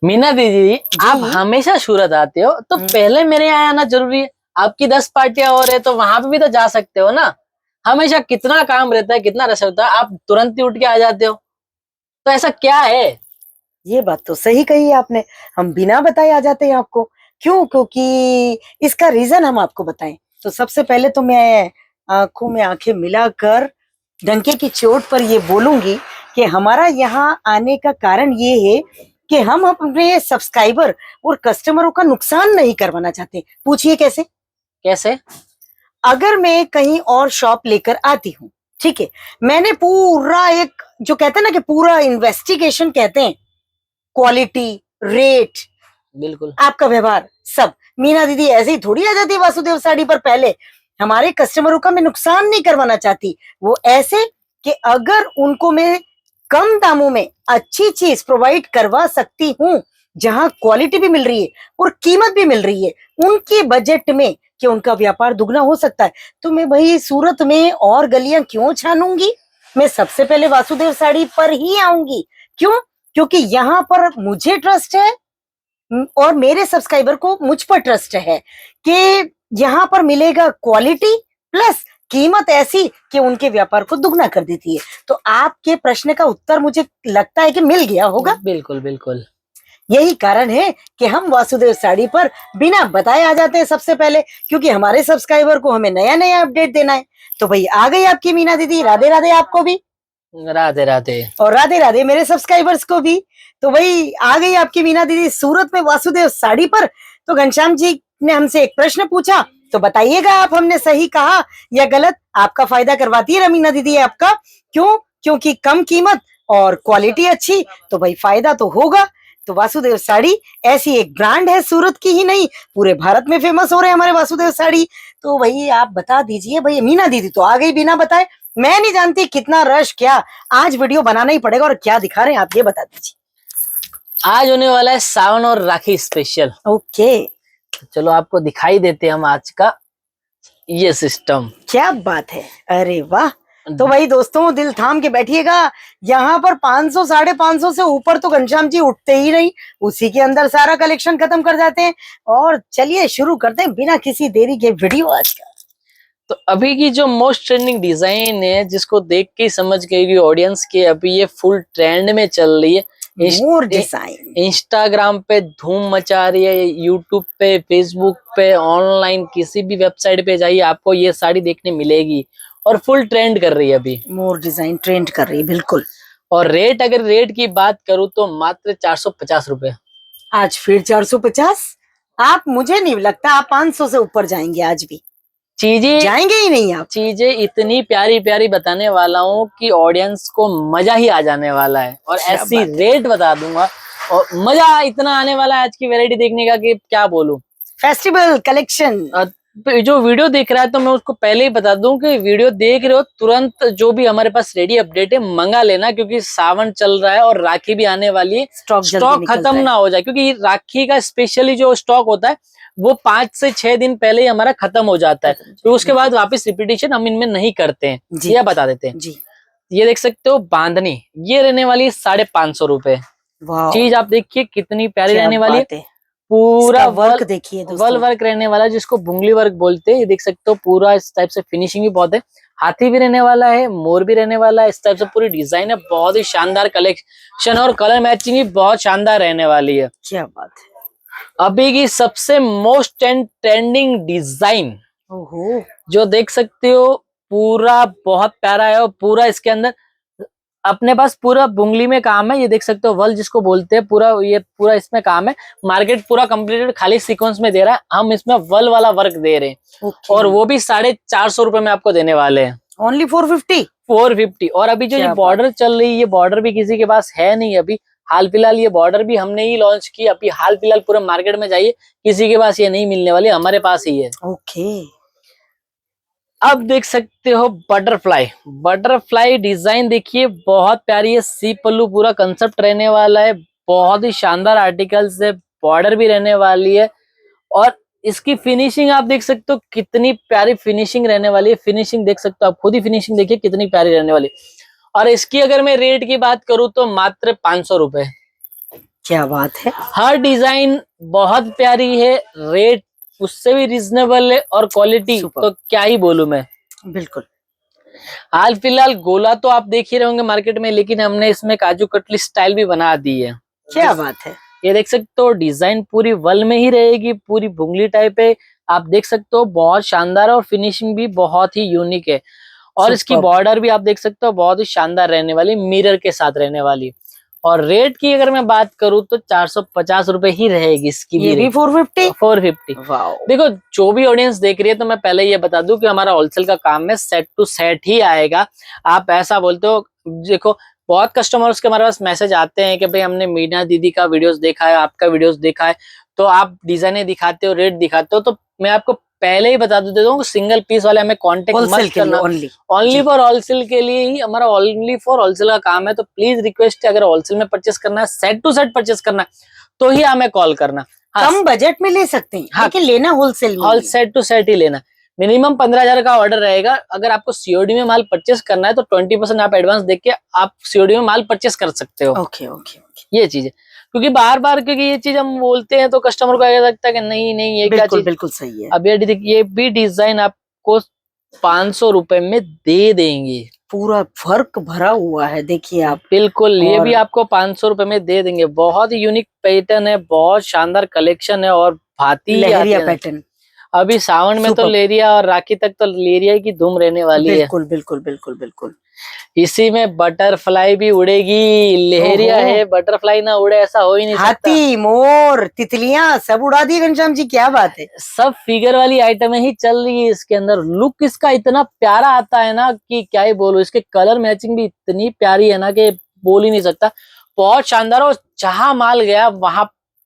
मीना दीदी, आप हमेशा सूरत आते हो तो पहले मेरे यहाँ आना जरूरी है। आपकी 10 पार्टियां और है तो वहां पे भी तो जा सकते हो ना। हमेशा कितना काम रहता है, कितना रश होता है, आप तुरंत ही उठ के आ जाते हो, तो ऐसा क्या है? ये बात तो सही कही आपने। हम बिना बताए आ जाते हैं आपको। क्यों? क्योंकि इसका रीजन हम आपको बताएं तो सबसे पहले तो मैं आंखों में आंखें मिलाकर डंके की चोट पर ये बोलूंगी कि हमारा यहाँ आने का कारण ये है कि हम अपने सब्सक्राइबर और कस्टमरों का नुकसान नहीं करवाना चाहते। पूछिए कैसे? कैसे? अगर मैं कहीं और शॉप लेकर आती हूँ, ठीक है, मैंने पूरा एक जो कहते हैं ना कि पूरा इन्वेस्टिगेशन कहते हैं, क्वालिटी, रेट, बिल्कुल। आपका व्यवहार, सब। मीना दीदी ऐसे ही थोड़ी आ जाती है वासुदेव साड़ी पर। पहले हमारे कस्टमरों का मैं नुकसान नहीं करवाना चाहती। वो ऐसे कि अगर उनको मैं कम दामों में अच्छी चीज प्रोवाइड करवा सकती हूँ, जहां क्वालिटी भी मिल रही है और कीमत भी मिल रही है उनके बजट में, कि उनका व्यापार दुगना हो सकता है, तो मैं भाई सूरत में और गलियां क्यों छानूंगी? मैं सबसे पहले वासुदेव साड़ी पर ही आऊंगी। क्यों? क्योंकि यहाँ पर मुझे ट्रस्ट है और मेरे सब्सक्राइबर को मुझ पर ट्रस्ट है कि यहाँ पर मिलेगा क्वालिटी प्लस कीमत ऐसी कि उनके व्यापार को दुगना कर देती है। तो आपके प्रश्न का उत्तर मुझे लगता है कि मिल गया होगा। बिल्कुल बिल्कुल। यही कारण है कि हम वासुदेव साड़ी पर बिना बताए आ जाते हैं सबसे पहले, क्योंकि हमारे सब्सक्राइबर को हमें नया नया अपडेट देना है। तो भाई आ गई आपकी मीना दीदी। राधे राधे आपको भी, राधे राधे। और राधे राधे मेरे सब्सक्राइबर्स को भी। तो भाई आ गई आपकी मीना दीदी सूरत में वासुदेव साड़ी पर। तो घनश्याम जी ने हमसे एक प्रश्न पूछा, तो बताइएगा आप हमने सही कहा या गलत। आपका फायदा करवाती है ना मीना दीदी आपका। क्यों? क्योंकि कम कीमत और क्वालिटी अच्छी, तो भाई फायदा तो होगा। तो वासुदेव साड़ी ऐसी एक ब्रांड है, सूरत की ही नहीं पूरे भारत में फेमस हो रहे हैं हमारे वासुदेव साड़ी। तो भाई आप बता दीजिए। भाई मीना दीदी तो आ गई बिना बताए। मैं नहीं जानती कितना रश, क्या आज वीडियो बनाना ही पड़ेगा। और क्या दिखा रहे हैं आप ये बता दीजिए। आज होने वाला है सावन और राखी स्पेशल। ओके, चलो आपको दिखाई देते हैं हम आज का ये सिस्टम। क्या बात है, अरे वाह। तो भाई दोस्तों दिल थाम के बैठिएगा। यहाँ पर 500 550 से ऊपर तो घनश्याम जी उठते ही नहीं, उसी के अंदर सारा कलेक्शन खत्म कर जाते हैं। और चलिए शुरू करते हैं बिना किसी देरी के वीडियो आज का। तो अभी की जो मोस्ट ट्रेंडिंग डिजाइन है, जिसको देख के समझ गई ऑडियंस के अभी ये फुल ट्रेंड में चल रही है। मोर डिजाइन इंस्टाग्राम पे धूम मचा रही है, यूट्यूब पे, फेसबुक पे, ऑनलाइन किसी भी वेबसाइट पे जाइए आपको ये साड़ी देखने मिलेगी और फुल ट्रेंड कर रही है अभी। मोर डिजाइन ट्रेंड कर रही है बिल्कुल। और रेट, अगर रेट की बात करूँ तो मात्र 450 रुपए। आज फिर 450? आप, मुझे नहीं लगता आप 500 से ऊपर जाएंगे आज भी। चीजें जाएंगे ही नहीं आप। चीजें इतनी प्यारी प्यारी बताने वाला हूँ कि ऑडियंस को मजा ही आ जाने वाला है। और ऐसी रेट बता दूंगा और मजा इतना आने वाला है आज की वैरायटी देखने का कि क्या बोलूं। Festival collection. जो वीडियो देख रहा है तो मैं उसको पहले ही बता दूं कि वीडियो देख रहे हो तुरंत जो भी हमारे पास रेडी अपडेट है मंगा लेना, क्योंकि सावन चल रहा है और राखी भी आने वाली है। स्टॉक खत्म ना हो जाए, क्योंकि राखी का स्पेशली जो स्टॉक होता है वो 5 से 6 दिन पहले ही हमारा खत्म हो जाता है। तो उसके बाद वापस रिपीटेशन हम इनमें नहीं करते हैं, यह बता देते हैं जी। ये देख सकते हो बांधनी, ये रहने वाली है 550 रुपए। चीज आप देखिए कितनी प्यारी रहने वाली है। पूरा वर्क देखिए, वल वर्क रहने वाला है जिसको बुंगली वर्क बोलते हैं। ये देख सकते हो पूरा इस टाइप से फिनिशिंग भी बहुत है। हाथी भी रहने वाला है, मोर भी रहने वाला है, इस टाइप से पूरी डिजाइन है। बहुत ही शानदार कलेक्शन और कलर मैचिंग भी बहुत शानदार रहने वाली है। क्या बात है। अभी की सबसे मोस्ट एंड ट्रेंडिंग डिजाइन जो देख सकते हो, पूरा बहुत प्यारा है। और पूरा इसके अंदर अपने पास पूरा बुंगली में काम है। ये देख सकते हो वल जिसको बोलते हैं, पूरा ये पूरा इसमें काम है। मार्केट पूरा कंप्लीटेड खाली सीक्वेंस में दे रहा है, हम इसमें वल वाला वर्क दे रहे हैं। और वो भी 450 रुपए में आपको देने वाले हैं। ओनली 450। और अभी जो ये बॉर्डर चल रही है, ये बॉर्डर भी किसी के पास है नहीं अभी। हाल फिलहाल ये बॉर्डर भी हमने ही लॉन्च की अभी हाल फिलहाल। पूरे मार्केट में जाइए किसी के पास ये नहीं मिलने वाली, हमारे पास ही है। ओके, अब देख सकते हो बटरफ्लाई डिजाइन देखिए, बहुत प्यारी है। सी पल्लू पूरा कंसेप्ट रहने वाला है। बहुत ही शानदार आर्टिकल्स है, बॉर्डर भी रहने वाली है। और इसकी फिनिशिंग आप देख सकते हो कितनी प्यारी फिनिशिंग रहने वाली है। फिनिशिंग देख सकते हो आप खुद ही, फिनिशिंग देखिए कितनी प्यारी रहने वाली है। और इसकी अगर मैं रेट की बात करूं तो मात्र 500 रुपए। क्या बात है। हर डिजाइन बहुत प्यारी है, रेट उससे भी रिजनेबल है, और क्वालिटी Super. तो क्या ही बोलूं मैं। बिल्कुल। हाल फिलहाल गोला तो आप देख ही रहे होंगे मार्केट में, लेकिन हमने इसमें काजू कतली स्टाइल भी बना दी है। क्या बात है। ये देख सकते हो, डिजाइन पूरी वल में ही रहेगी, पूरी बुंगली टाइप है, आप देख सकते हो, बहुत शानदार है, और फिनिशिंग भी बहुत ही यूनिक है। और इसकी Superb. बॉर्डर भी आप देख सकते हो, बहुत ही शानदार रहने वाली, मिरर के साथ रहने वाली। और रेट की अगर मैं बात करूं तो 450 रुपए ही रहेगी इसकी ये भी 450। 450। वाओ। देखो, जो भी ऑडियंस देख रही है, तो मैं पहले ये बता दूं कि हमारा होलसेल का काम है, सेट टू सेट ही आएगा। आप ऐसा बोलते हो, देखो बहुत कस्टमर्स के हमारे पास मैसेज आते हैं कि भाई हमने मीना दीदी का वीडियोस देखा है, आपका वीडियोस देखा है, तो आप डिजाइने दिखाते हो, रेट दिखाते हो, तो मैं आपको पहले ही बता देता हूँ, सिंगल पीस वाले हमें कांटेक्ट होलसेल मत के लिए करना। ओनली। ओनली फॉर होलसेल के लिए ही, हमारा ओनली फॉर होलसेल का काम है। तो प्लीज रिक्वेस्ट है, अगर होलसेल में परचेस करना है, सेट टू सेट परचेस करना है, तो ही हमें कॉल करना। हाँ, कम बजट में ले सकते हैं, हाँ, लेकिन लेना होलसेल में ऑल ही। सेट टू सेट ही लेना। मिनिमम 15,000 का ऑर्डर रहेगा। अगर आपको सीओडी में माल परचेस करना है तो 20% आप एडवांस देके आप सीओडी में माल परचेस कर सकते हो। Okay okay okay. ये चीज है, क्योंकि बार बार क्योंकि ये चीज हम बोलते हैं तो कस्टमर को ऐसा लगता है कि नहीं नहीं ये क्या बिल्कुल चीज। बिल्कुल सही है। अब ये भी डिजाइन आपको 500 रुपए में दे देंगे। पूरा वर्क भरा हुआ है, देखिए आप। बिल्कुल, ये और भी आपको 500 रुपए में दे देंगे। बहुत ही यूनिक पैटर्न है, बहुत शानदार कलेक्शन है, और भाती लहरिया आती है। पैटर्न। अभी सावन में तो Superb. लेरिया और राखी तक तो लेरिया की धूम रहने वाली है। बिल्कुल बिल्कुल बिल्कुल बिल्कुल। इसी में बटरफ्लाई भी उड़ेगी। लेरिया ओहो। है, बटरफ्लाई ना उड़े ऐसा हो ही नहीं सकता। हाथी, मोर, तितलियां सब उड़ा दिए घनश्याम जी, क्या बात है। सब फिगर वाली आइटम ही चल रही है इसके अंदर। लुक इसका इतना प्यारा आता है ना कि क्या ही बोलूं। इसके कलर मैचिंग भी इतनी प्यारी है ना कि बोल ही नहीं सकता। बहुत शानदार, और जहां माल गया वहां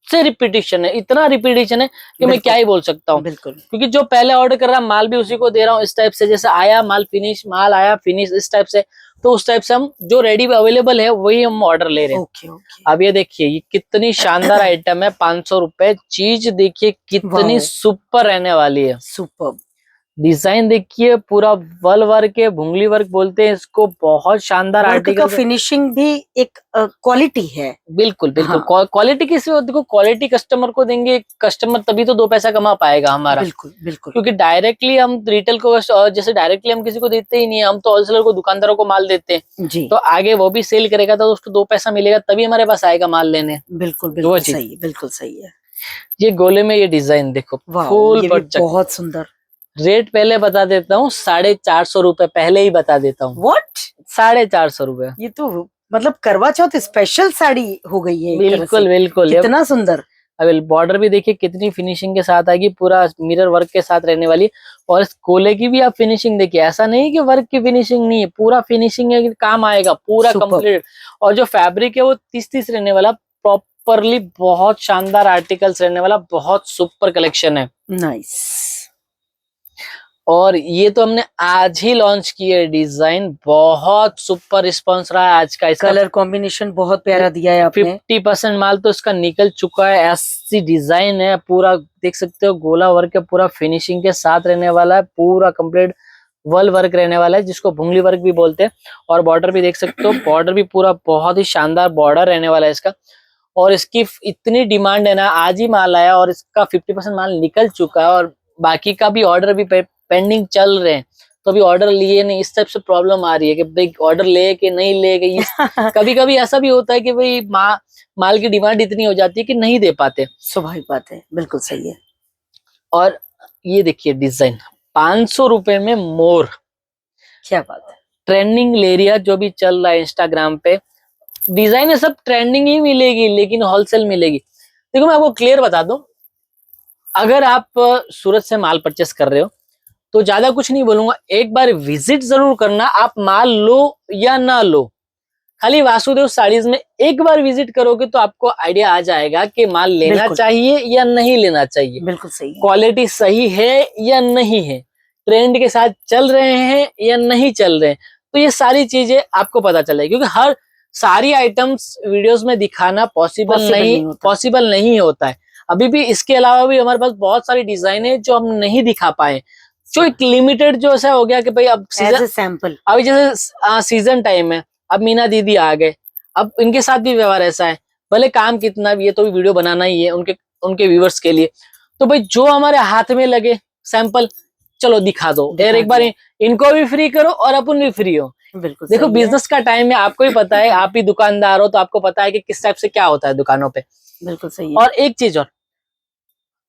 से रिपीटिशन है, इतना रिपीटिशन है कि मैं क्या ही बोल सकता हूँ। बिल्कुल। क्योंकि जो पहले ऑर्डर कर रहा माल भी उसी को दे रहा हूँ, इस टाइप से। जैसे आया माल फिनिश, माल आया फिनिश, इस टाइप से। तो उस टाइप से हम जो रेडी अवेलेबल है वही हम ऑर्डर ले रहे हैं। Okay okay. अब ये देखिए, ये कितनी शानदार आइटम है। 500 रुपए चीज, देखिए कितनी वाओ। सुपर रहने वाली है। सुपर। डिजाइन देखिए, पूरा वल वर्क है, भुंगली वर्क बोलते हैं इसको। बहुत शानदार वर्क का आर्टिकल। फिनिशिंग भी एक क्वालिटी है। बिल्कुल बिल्कुल। हाँ। क्वालिटी किसी को देखो, क्वालिटी कस्टमर को देंगे, कस्टमर तभी तो 2 पैसा कमा पाएगा हमारा। बिल्कुल बिल्कुल। क्योंकि डायरेक्टली हम रिटेल को, जैसे डायरेक्टली हम किसी को देते ही नहीं है, हम तो होलसेलर को, दुकानदारों को माल देते हैं। जी। तो आगे वो भी सेल करेगा तो उसको 2 पैसा मिलेगा, तभी हमारे पास आएगा माल लेने। बिल्कुल वो बिल्कुल चीज। सही है, बिल्कुल सही है। ये गोले में ये डिजाइन देखो, वाह, फुल ये भी पटचक। बहुत सुंदर। रेट पहले बता देता हूँ, 450 रुपए पहले ही बता देता हूँ। व्हाट। 450 रुपए। ये तो मतलब करवा चौथ स्पेशल साड़ी हो गई है एक तरह बिल्कुल से। बिल्कुल। कितना सुंदर। अब बॉर्डर भी देखिए कितनी फिनिशिंग के साथ आएगी, पूरा मिरर वर्क के साथ रहने वाली। और इस कोले की भी आप फिनिशिंग देखिए, ऐसा नहीं कि वर्क की फिनिशिंग नहीं है, पूरा फिनिशिंग है, काम आएगा पूरा Superb. कंप्लीट। और जो फैब्रिक है वो 30-30 रहने वाला, प्रॉपरली बहुत शानदार आर्टिकल्स रहने वाला, बहुत सुपर कलेक्शन है। नाइस। और ये तो हमने आज ही लॉन्च किया है डिजाइन, बहुत सुपर रिस्पॉन्स रहा है आज का। इसका कलर कॉम्बिनेशन बहुत प्यारा दिया है आपने। 50% माल तो इसका निकल चुका है। ऐसी डिजाइन है, पूरा देख सकते हो, गोला वर्क है, पूरा फिनिशिंग के साथ रहने वाला है, पूरा कंप्लीट वल वर्क रहने वाला है, जिसको भुंगली वर्क भी बोलते हैं। और बॉर्डर भी देख सकते हो, बॉर्डर भी पूरा बहुत ही शानदार बॉर्डर रहने वाला है इसका। और इसकी इतनी डिमांड है ना, आज ही माल आया और इसका 50% माल निकल चुका है, और बाकी का भी ऑर्डर भी पेंडिंग चल रहे हैं। तो अभी ऑर्डर लिए नहीं, इस टाइप से प्रॉब्लम आ रही है कि भाई ऑर्डर ले कि नहीं ले गई। कभी कभी ऐसा भी होता है कि भाई माल की डिमांड इतनी हो जाती है कि नहीं दे पाते। स्वाभाविक बात है, बिल्कुल सही है। और ये देखिए डिजाइन, 500 रुपए में मोर। क्या बात है। ट्रेंडिंग लेरिया जो भी चल रहा है इंस्टाग्राम पे, डिजाइन है सब ट्रेंडिंग ही मिलेगी, लेकिन होलसेल मिलेगी। देखो मैं आपको क्लियर बता दूं, अगर आप सूरत से माल परचेस कर रहे हो तो ज्यादा कुछ नहीं बोलूंगा, एक बार विजिट जरूर करना। आप माल लो या ना लो, खाली वासुदेव साड़ीज में एक बार विजिट करोगे तो आपको आइडिया आ जाएगा कि माल लेना बिल्कुल। चाहिए या नहीं लेना चाहिए, बिल्कुल सही है। क्वालिटी सही है या नहीं है, ट्रेंड के साथ चल रहे हैं या नहीं चल रहे हैं। तो ये सारी चीजें आपको पता चलेगी, क्योंकि हर सारी आइटम्स वीडियोस में दिखाना पॉसिबल नहीं होता है। अभी भी इसके अलावा भी हमारे पास बहुत सारी डिजाइन है जो हम नहीं दिखा पाए, जो एक लिमिटेड जो ऐसा हो गया कि भाई अब सीजन, सैंपल अभी जैसे सीजन टाइम है, अब मीना दीदी आ गए, अब इनके साथ भी व्यवहार ऐसा है, भले काम कितना भी है तो भी वीडियो बनाना ही है उनके व्यूवर्स के लिए। तो भाई जो हमारे हाथ में लगे सैंपल, चलो दिखा दो यार एक बार, इनको भी फ्री करो और अपन भी फ्री हो। बिल्कुल देखो बिजनेस का टाइम है, आपको ही पता है, आप ही दुकानदार हो तो आपको पता है कि किस टाइप से क्या होता है दुकानों पे। बिल्कुल सही है। और एक चीज और,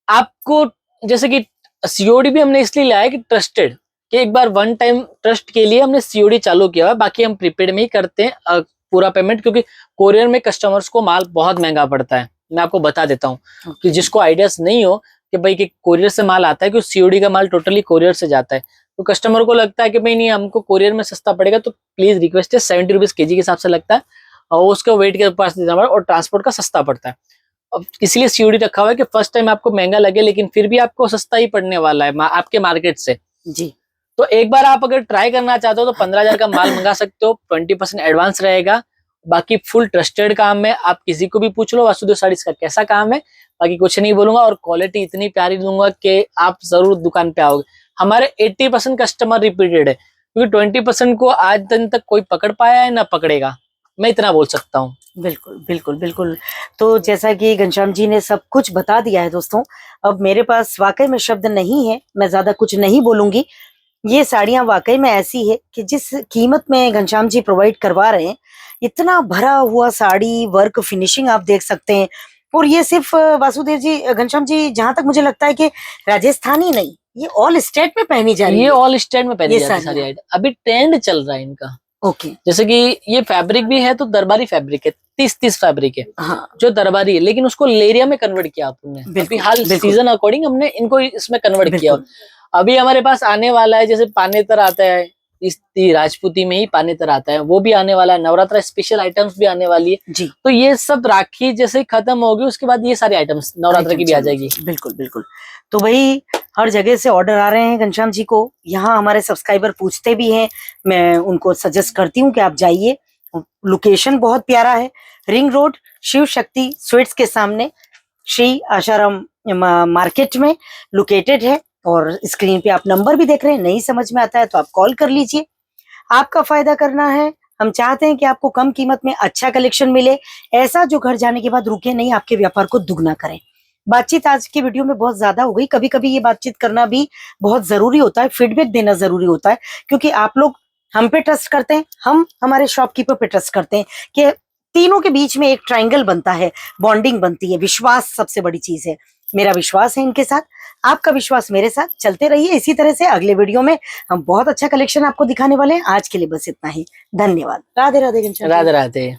आपको जैसे कि सीओडी भी हमने इसलिए लाया कि ट्रस्टेड, कि एक बार वन टाइम ट्रस्ट के लिए हमने सीओडी चालू किया है, बाकी हम प्रीपेड में ही करते हैं पूरा पेमेंट, क्योंकि कोरियर में कस्टमर्स को माल बहुत महंगा पड़ता है। मैं आपको बता देता हूँ कि जिसको आइडियाज नहीं हो कि भाई कि कोरियर से माल आता है, कि सीओडी का माल टोटली कोरियर से जाता है, तो कस्टमर को लगता है कि भाई नहीं हमको कोरियर में सस्ता पड़ेगा, तो प्लीज रिक्वेस्ट है 70 रुपीज के जी के हिसाब से लगता है और उसको वेट के पास देना पड़ता है और ट्रांसपोर्ट का सस्ता पड़ता है। अब इसलिए सीओडी रखा हुआ है कि फर्स्ट टाइम आपको महंगा लगे लेकिन फिर भी आपको सस्ता ही पड़ने वाला है आपके मार्केट से जी। तो एक बार आप अगर ट्राई करना चाहते हो तो 15,000 का माल मंगा सकते हो, 20% एडवांस रहेगा, बाकी फुल ट्रस्टेड काम है। आप किसी को भी पूछ लो वासुदेव साड़ीज का कैसा काम है, बाकी कुछ नहीं बोलूंगा, और क्वालिटी इतनी प्यारी दूंगा कि आप जरूर दुकान पे आओगे। हमारे 80% कस्टमर रिपीटेड है, क्योंकि 20% को आज दिन तक कोई पकड़ पाया है ना पकड़ेगा, मैं इतना बोल सकता हूँ। बिल्कुल बिल्कुल बिल्कुल। तो जैसा कि घनश्याम जी ने सब कुछ बता दिया है दोस्तों, अब मेरे पास वाकई में शब्द नहीं है, मैं ज्यादा कुछ नहीं बोलूंगी। ये साड़ियां वाकई में ऐसी है कि जिस कीमत में घनश्याम जी प्रोवाइड करवा रहे हैं, इतना भरा हुआ साड़ी वर्क फिनिशिंग आप देख सकते हैं। और ये सिर्फ वासुदेव जी, घनश्याम जी, जहां तक मुझे लगता है कि राजस्थानी नहीं, ये ऑल स्टेट में पहनी जा रही है। ये ऑल स्टेट में पहनी जाती है सारी आइटम, अभी ट्रेंड चल रहा है इनका। ओके। जैसे कि ये फैब्रिक भी है तो दरबारी फैब्रिक है, 30 फैब्रिक है। हाँ। जो दरबारी है, लेकिन उसको लेरिया में कन्वर्ट किया आपने, अभी हाल सीजन अकॉर्डिंग हमने इनको इसमें कन्वर्ट किया। अभी हमारे पास आने वाला है, जैसे पानेतर आता है, इस राजपूती में ही पानेतर आता है, वो भी आने वाला है, नवरात्रा स्पेशल आइटम्स भी आने वाली है जी। तो ये सब राखी जैसे खत्म होगी उसके बाद ये सारे आइटम्स नवरात्रा की भी आ जाएगी। बिल्कुल बिल्कुल। तो भाई हर जगह से ऑर्डर आ रहे हैं घनश्याम जी को, यहाँ हमारे सब्सक्राइबर पूछते भी हैं, मैं उनको सजेस्ट करती हूँ कि आप जाइए। लोकेशन बहुत प्यारा है, ring road Shiv Shakti sweets के सामने श्री आशाराम मार्केट में लोकेटेड है। और स्क्रीन पे आप नंबर भी देख रहे हैं, नहीं समझ में आता है तो आप कॉल कर लीजिए। आपका फायदा करना है, हम चाहते हैं कि आपको कम कीमत में अच्छा कलेक्शन मिले, ऐसा जो घर जाने के बाद रुके नहीं, आपके व्यापार को दुगना करें। बातचीत आज की वीडियो में बहुत ज्यादा हो गई, कभी कभी ये बातचीत करना भी बहुत जरूरी होता है, फीडबैक देना जरूरी होता है, क्योंकि आप लोग हम पे ट्रस्ट करते हैं, हम हमारे शॉपकीपर पे ट्रस्ट करते हैं कि तीनों के बीच में एक ट्रायंगल बनता है, बॉन्डिंग बनती है, विश्वास सबसे बड़ी चीज है। मेरा विश्वास है इनके साथ, आपका विश्वास मेरे साथ, चलते रहिए इसी तरह से। अगले वीडियो में हम बहुत अच्छा कलेक्शन आपको दिखाने वाले हैं। आज के लिए बस इतना ही, धन्यवाद। राधे राधे। राधे राधे।